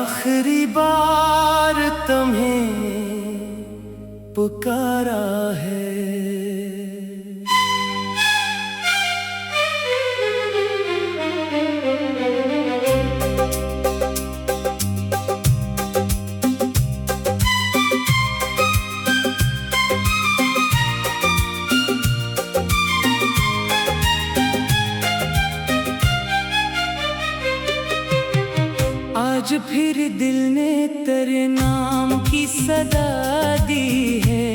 आखिरी बार तुम्हें पुकारा है। आज फिर दिल ने तेरे नाम की सदा दी है।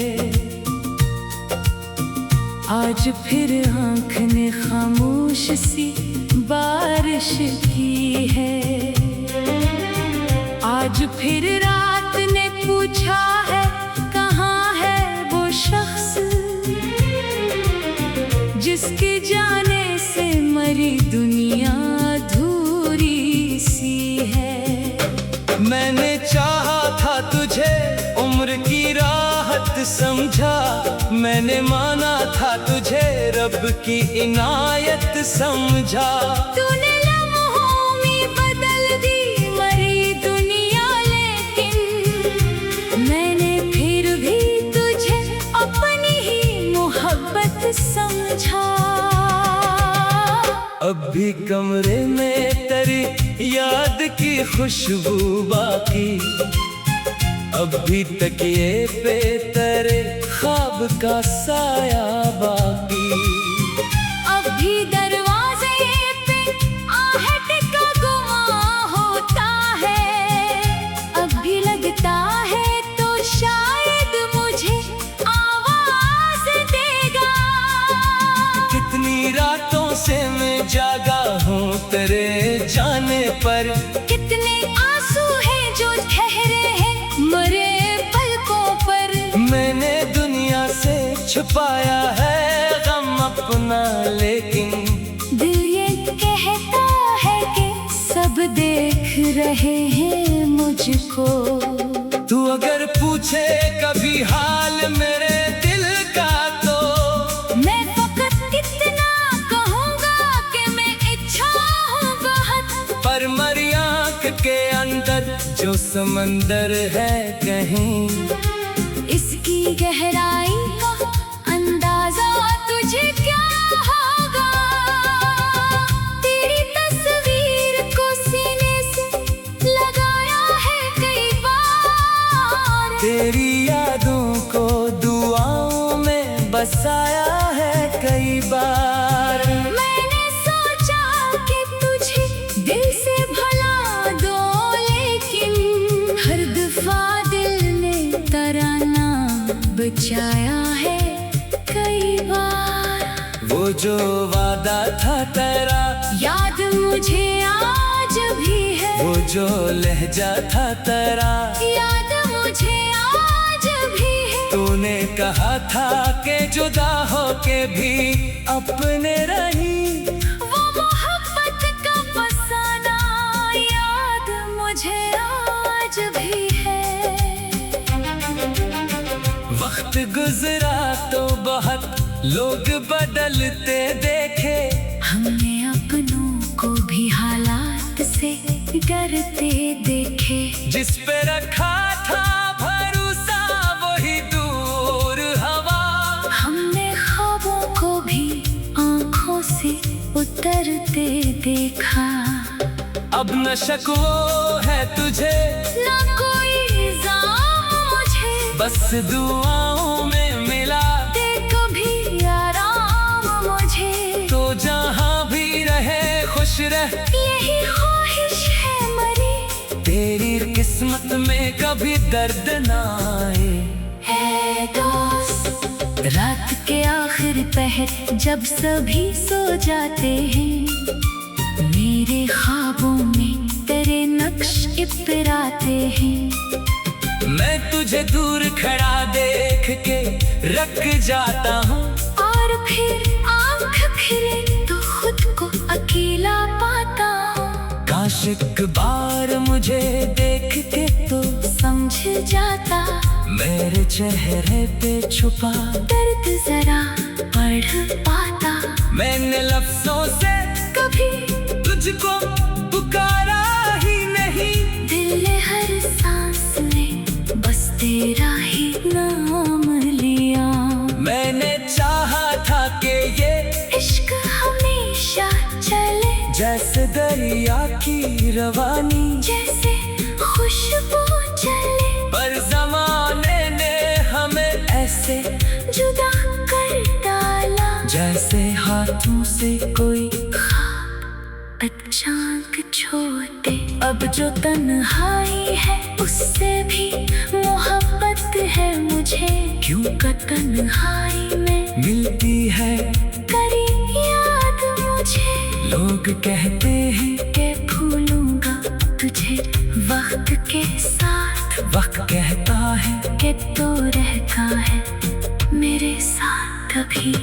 आज फिर आँख ने खामोश सी बारिश की है। आज फिर रात ने पूछा है कहाँ है वो शख्स जिसके जाने से मरी दुनिया अधूरी सी है। मैंने चाहा था तुझे उम्र की राहत समझा, मैंने माना था तुझे रब की इनायत समझा। तूने लम्हों में बदल दी मरी दुनिया, लेकिन मैंने फिर भी तुझे अपनी ही मोहब्बत समझा। अब भी कमरे में तेरी याद की खुशबू बाकी, अब भी तकिए पे तेरे ख्वाब का साया बाकी। अब भी दरवाजे पे आहट का गुमां होता है, अब भी लगता है तो शायद मुझे आवाज देगा। कितनी रातों से मैं जागा हूँ तेरे जाने पर, कितने आंसू हैं जो ठहरे हैं मरे पलकों पर। मैंने दुनिया से छुपाया है गम अपना, लेकिन दिल ये कहता है कि सब देख रहे हैं मुझको। तू अगर पूछे कभी हाल मेरे दिल का तो मैं फकत इतना कहूँगा कि मैं इच्छा हूँ बहुत। पर मरी आँख के अंदर जो समंदर है कहीं, इसकी गहराई का अंदाजा तुझे क्या होगा। तेरी तस्वीर को सीने से लगाया है कई बार, तेरी यादों को दुआओं में बसाया है कई बार। मैंने सोचा कि तुझे दिल से भुला दो, लेकिन हर दफा दिल ने तराना बचाया है कई बार। वो जो वादा था तेरा याद मुझे आज भी है, वो जो लहजा था तेरा याद मुझे आज भी है। तूने कहा था कि जुदा होके भी अपने रही, वो मोहब्बत का फसाना याद मुझे आज भी है। वक्त गुजरा तो बहुत लोग बदलते देखे, हमने अपनों को भी हालात से डरते देखे। जिस पे रखा था भरोसा वही दूर हवा, हमने ख्वाबों को भी आंखों से उतरते देखा। अब न शक वो है तुझे ना कोई इल्जाम मुझे, बस दुआओं में मिला दे कभी आराम मुझे। तो जहाँ भी रहे खुश रह, यही ख्वाहिश है मरी, तेरी किस्मत में कभी दर्द ना आए। है दोस्त रात के आखिर पहर जब सभी सो जाते हैं, मेरे ख्वाबों में तेरे नक्श इतराते हैं। मैं तुझे दूर खड़ा देख के रख जाता हूँ, और फिर आँख फिरे तो खुद को अकेला पाता हूँ। काश एक बार मुझे देख के तो समझ जाता मेरे चेहरे पे छुपा दर्द जरा पढ़ पाता। मैंने लफ्जों से कभी तुझको पुकारा ही नहीं, दिल ने जैसे दरिया की रवानी, जैसे खुशबू चले, पर जमाने ने हमें ऐसे जुदा कर डाला, जैसे हाथों से कोई अचानक छोटे। अब जो तन्हाई है उससे भी मोहब्बत है मुझे, क्यों का तन्हाई में मिलती है करीब याद मुझे। लोग कहते हैं के भूलूंगा तुझे वक्त के साथ, वक्त कहता है के तो रहता है मेरे साथ अभी।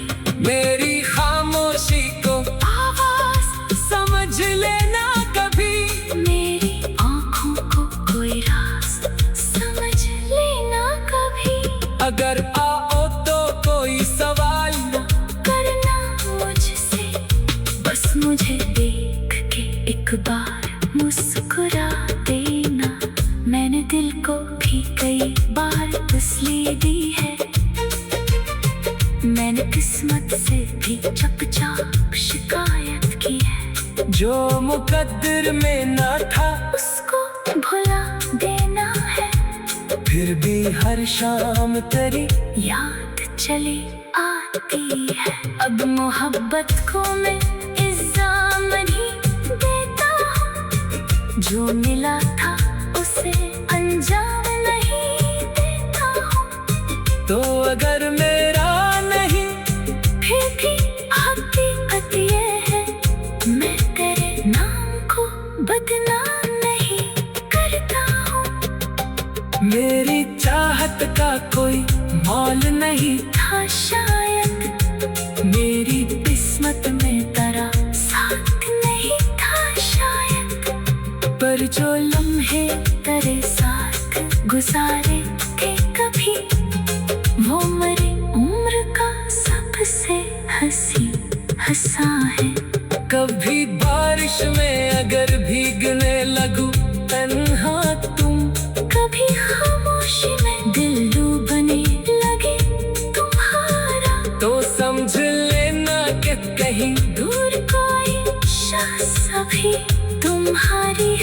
मेरी खामोशी को आवाज समझ लेना कभी, मेरी आँखों को कोई राज समझ लेना कभी। अगर आओ तो कोई सवाल न करना मुझसे, बस मुझे देख के एक बार मुस्कुरा देना। मैंने दिल को भी कई बार तसल्ली दी है, मैंने किस्मत से भी चुपचाप शिकायत की है। जो मुकद्दर में न था उसको भुला देना है, फिर भी हर शाम तेरी याद चली आती है। अब मोहब्बत को मैं इल्जाम नहीं देता हूँ, जो मिला था उसे अंजाम नहीं देता हूँ। तो अगर मेरा नहीं फिर भी हकीकत ये है, मैं तेरे नाम को बदनाम नहीं करता हूँ। मेरी चाहत का कोई मोल नहीं था शायद, मेरी किस्मत में तेरा साथ नहीं था शायद, पर जो लम्हे तेरे साथ गुजारे थे कभी, वो मेरी उम्र का सबसे हंसी हंसा है। कभी बारिश में अगर भीगने लगूं तन्हा तुम, कभी खामोशी में दिल डूबने लगे तुम्हारा, तो समझ लेना कि कहीं दूर कोई शख्स अभी तुम्हारी